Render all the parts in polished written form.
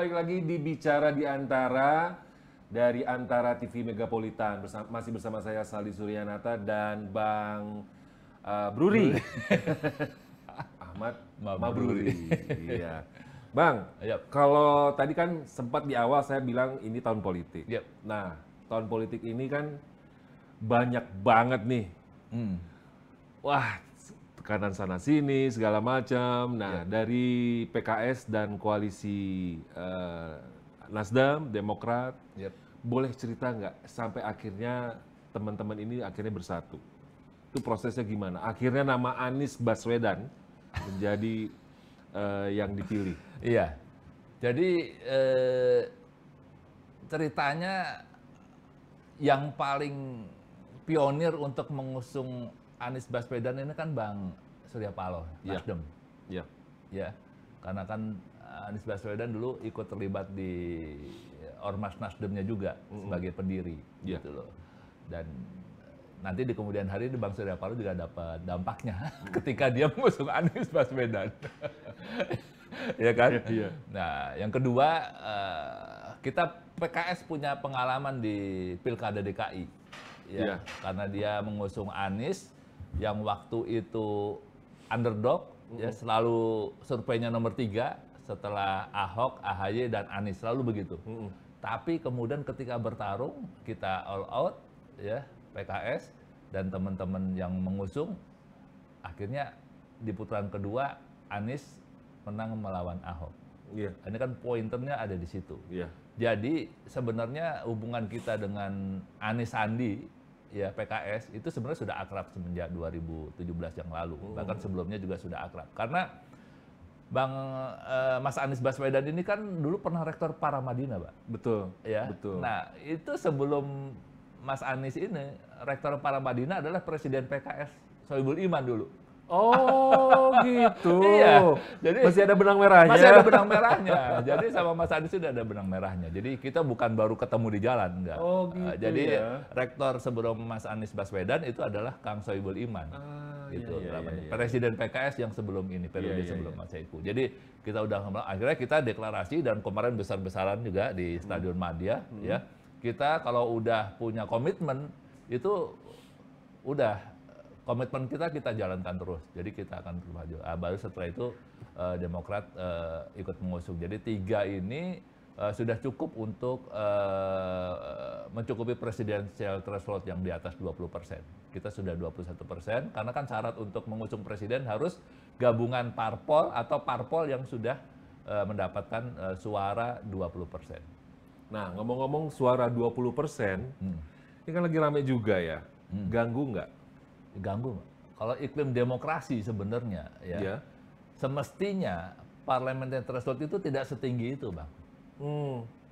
balik lagi di Bicara di Antara dari Antara TV Megapolitan. Masih bersama saya Saldi Suryanata dan Bang Bruri. Ahmad Mabruri. Iya. Bang, kalau tadi kan sempat di awal saya bilang ini tahun politik. Nah, tahun politik ini kan banyak banget nih. Wah, tekanan sana sini segala macam. Nah, dari PKS dan koalisi Nasdem, Demokrat, boleh cerita nggak sampai akhirnya teman-teman ini akhirnya bersatu? Itu prosesnya gimana? Akhirnya nama Anies Baswedan menjadi yang dipilih. Iya, jadi ceritanya yang paling pionir untuk mengusung Anies Baswedan ini kan Bang Surya Paloh, Nasdem. Iya. Ya, karena kan Anies Baswedan dulu ikut terlibat di Ormas Nasdemnya juga sebagai pendiri, gitu loh. Dan nanti di kemudian hari di Bang Surya Paloh juga dapat dampaknya ketika dia mengusung Anies Baswedan. Ya kan? Iya. Nah, yang kedua, kita PKS punya pengalaman di Pilkada DKI. Ya, karena dia mengusung Anies yang waktu itu underdog, ya selalu surveinya nomor 3 setelah Ahok, AHY, dan Anies, selalu begitu. Tapi kemudian ketika bertarung, kita all out, ya PKS dan teman-teman yang mengusung, akhirnya di putaran kedua Anies menang melawan Ahok. Ini kan pointernya ada di situ. Jadi sebenarnya hubungan kita dengan Anies Sandi, ya PKS, itu sebenarnya sudah akrab semenjak 2017 yang lalu. Bahkan sebelumnya juga sudah akrab. Karena Mas Anies Baswedan ini kan dulu pernah rektor Paramadina, Pak. Betul. Ya. Betul. Nah, itu sebelum Mas Anies ini, rektor Paramadina adalah presiden PKS Sohibul Iman dulu. Oh gitu. Iya. Jadi masih ada benang merahnya. Masih ada benang merahnya. Jadi sama Mas Anies sudah ada benang merahnya. Jadi kita bukan baru ketemu di jalan, enggak. Oh gitu. Jadi ya. rektor sebelum Mas Anies Baswedan itu adalah Kang Sohibul Iman. Gitu. Presiden PKS yang sebelum ini, periode sebelum Mas Saiku. Jadi kita udah akhirnya kita deklarasi dan kemarin besar-besaran juga di Stadion Madia, ya. Kita kalau udah punya komitmen itu udah komitmen kita jalankan terus. Jadi kita akan terus maju. Baru setelah itu Demokrat ikut mengusung. Jadi 3 ini sudah cukup untuk mencukupi presidensial threshold yang di atas 20%. Kita sudah 21%, karena kan syarat untuk mengusung presiden harus gabungan parpol atau parpol yang sudah mendapatkan suara 20%. Nah, ngomong-ngomong suara 20%, ini kan lagi rame juga ya. Ganggu nggak? Ganggu. Kalau iklim demokrasi sebenarnya, ya, semestinya parliamentary threshold itu tidak setinggi itu, Bang.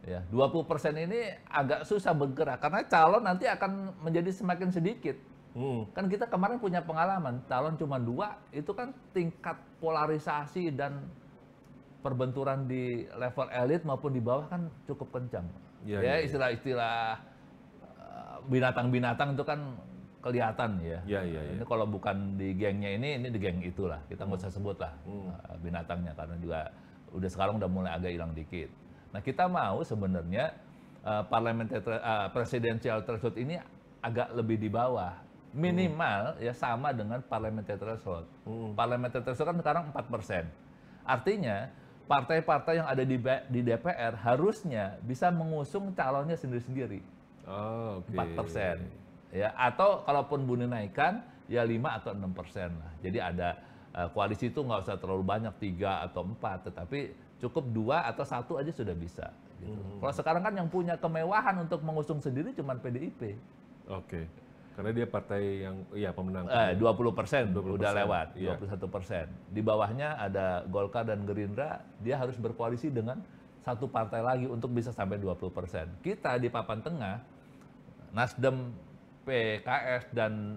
Ya, 20% ini agak susah bergerak karena calon nanti akan menjadi semakin sedikit. Kan kita kemarin punya pengalaman, calon cuma 2, itu kan tingkat polarisasi dan perbenturan di level elit maupun di bawah kan cukup kencang. Ya, istilah-istilah binatang-binatang itu kan kelihatan ya. Ini kalau bukan di gengnya ini di geng itulah. Kita nggak usah sebut lah binatangnya, karena juga udah sekarang udah mulai agak hilang dikit. Nah, kita mau sebenarnya presidential threshold ini agak lebih di bawah. Minimal ya sama dengan parliamentary threshold. Parliamentary threshold kan sekarang 4%. Artinya partai-partai yang ada di DPR harusnya bisa mengusung calonnya sendiri-sendiri. 4%. Ya, atau kalaupun bunyi naikkan ya 5 atau 6% lah. Jadi ada koalisi itu nggak usah terlalu banyak 3 atau 4, tetapi cukup 2 atau 1 aja sudah bisa. Gitu. Kalau sekarang kan yang punya kemewahan untuk mengusung sendiri cuma PDIP. Karena dia partai yang pemenang. 20% udah lewat, 21%. Di bawahnya ada Golkar dan Gerindra, dia harus berkoalisi dengan satu partai lagi untuk bisa sampai 20%. Kita di papan tengah, Nasdem, PKS dan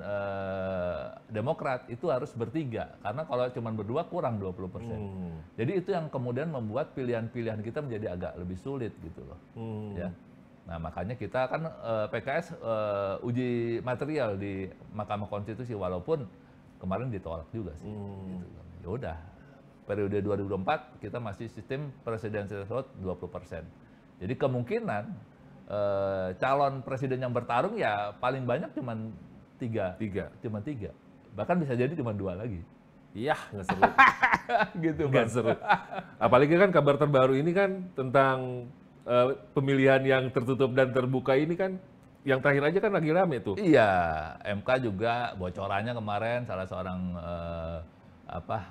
Demokrat itu harus bertiga, karena kalau cuma berdua kurang 20%. Jadi itu yang kemudian membuat pilihan-pilihan kita menjadi agak lebih sulit gitu loh. Ya. Nah, makanya kita kan PKS uji material di Mahkamah Konstitusi, walaupun kemarin ditolak juga sih. Gitu. Ya udah, periode 2024 kita masih sistem presidensial threshold 20%. Jadi kemungkinan calon presiden yang bertarung ya paling banyak cuma tiga. Bahkan bisa jadi cuma 2 lagi. Iya, nggak seru. Gitu, Nggak seru. Apalagi kan kabar terbaru ini kan tentang pemilihan yang tertutup dan terbuka ini kan, yang terakhir aja kan lagi rame tuh. Iya, MK juga bocorannya kemarin salah seorang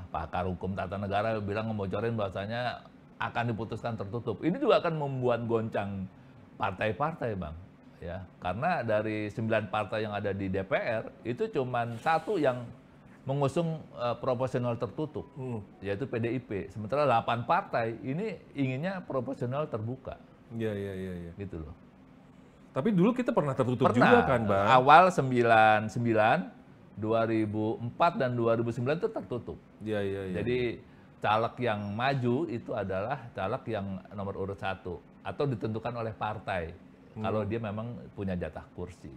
pakar hukum tata negara bilang ngebocorin bahwasanya akan diputuskan tertutup. Ini juga akan membuat goncang partai-partai, Bang. Ya, karena dari 9 partai yang ada di DPR itu cuman 1 yang mengusung proporsional tertutup, yaitu PDIP. Sementara 8 partai ini inginnya proporsional terbuka. Iya. Gitu loh. Tapi dulu kita pernah tertutup Pernah, juga kan, Bang? awal 99, 2004 dan 2009 itu tertutup. Iya. Jadi caleg yang maju itu adalah caleg yang nomor urut 1 atau ditentukan oleh partai kalau dia memang punya jatah kursi.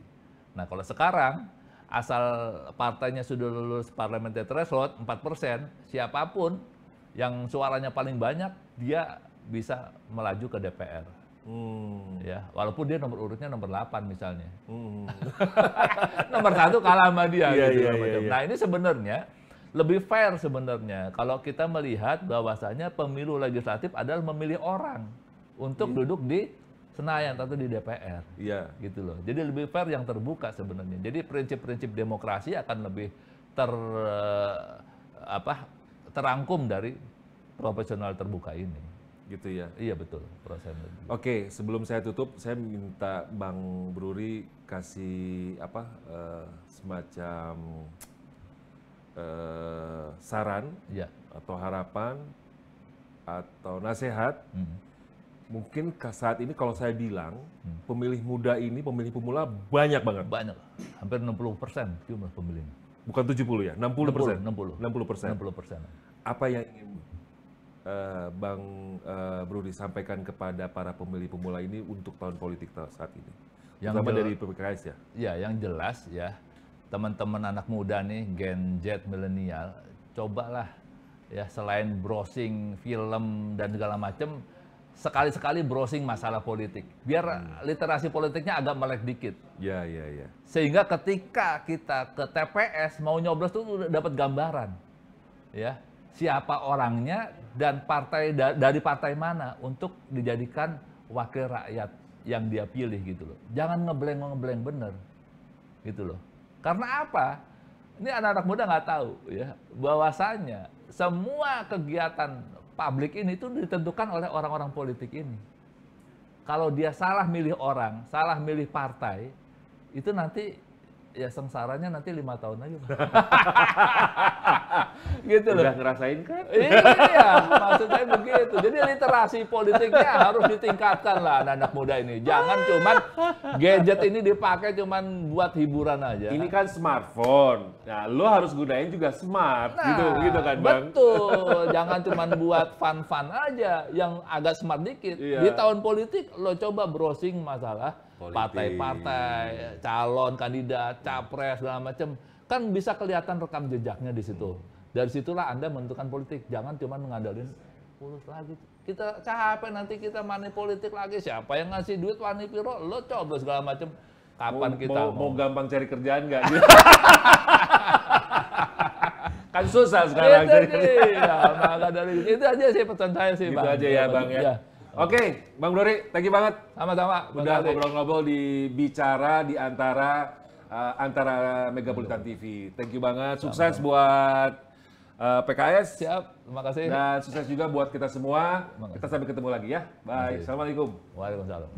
Nah, kalau sekarang asal partainya sudah lulus parliamentary threshold 4%, siapapun yang suaranya paling banyak dia bisa melaju ke DPR. Ya, walaupun dia nomor urutnya nomor 8 misalnya. Nomor 1 kalah sama dia. Iya. Nah, ini sebenarnya lebih fair sebenarnya kalau kita melihat bahwasanya pemilu legislatif adalah memilih orang untuk duduk di Senayan atau di DPR. Iya. Gitu loh. Jadi lebih fair yang terbuka sebenarnya. Jadi prinsip-prinsip demokrasi akan lebih terangkum dari proporsional terbuka ini. Gitu ya. Iya betul, prosesnya. Oke, sebelum saya tutup, saya minta Bang Bruri kasih semacam saran Ya. atau harapan atau nasihat. Mungkin saat ini kalau saya bilang pemilih muda ini, pemilih pemula banyak banget. Banyak, hampir 60% jumlah pemilihnya. Bukan 70 ya, 60%. 60%. Apa yang ingin Bang Bruri sampaikan kepada para pemilih pemula ini untuk tahun politik saat ini? Terutama dari PKS ya? Ya, yang jelas ya, teman-teman anak muda nih, Gen Z, milenial, cobalah ya selain browsing film dan segala macam, sekali-sekali browsing masalah politik. Biar literasi politiknya agak melek dikit. Ya. Sehingga ketika kita ke TPS mau nyoblos tuh udah dapat gambaran. Ya, siapa orangnya dan partai dari partai mana untuk dijadikan wakil rakyat yang dia pilih gitu loh. Jangan ngebleng bener. Gitu loh. Karena apa? Ini anak-anak muda nggak tahu ya, bahwasanya semua kegiatan publik ini itu ditentukan oleh orang-orang politik ini. Kalau dia salah milih orang, salah milih partai, itu nanti ya sengsaranya nanti 5 tahun lagi. Gitu loh. Udah ngerasain kan? Iya, maksud saya begitu. Jadi literasi politiknya harus ditingkatkan lah anak-anak muda ini. Jangan cuman gadget ini dipakai cuman buat hiburan aja. Ini kan smartphone. Nah, lo harus gunain juga smart, gitu kan, Bang? Betul. Jangan cuman buat fun-fun aja, yang agak smart dikit. Iya. Di tahun politik, lo coba browsing masalah partai-partai, calon kandidat, capres, segala macam. Kan bisa kelihatan rekam jejaknya di situ. Dari situlah Anda menentukan politik. Jangan cuma mengandalkan lulus lagi. Kita capek nanti kita money politik lagi. Siapa yang ngasih duit wani piro? Lo coba segala macam. Kapan kita mau gampang cari kerjaan nggak? Kan susah sekarang. Iya, maka dari itu aja sih pesan saya sih, Gitu Bang. aja ya, Bang ya. Oke, Bang Bruri, thank you banget. Sama-sama. Udah ngobrol-ngobrol di bicara di antara Megapolitan TV. Thank you banget. Sukses buat PKS. Siap, terima kasih. Dan sukses juga buat kita semua. Kita sampai ketemu lagi ya. Bye. Assalamualaikum. Waalaikumsalam.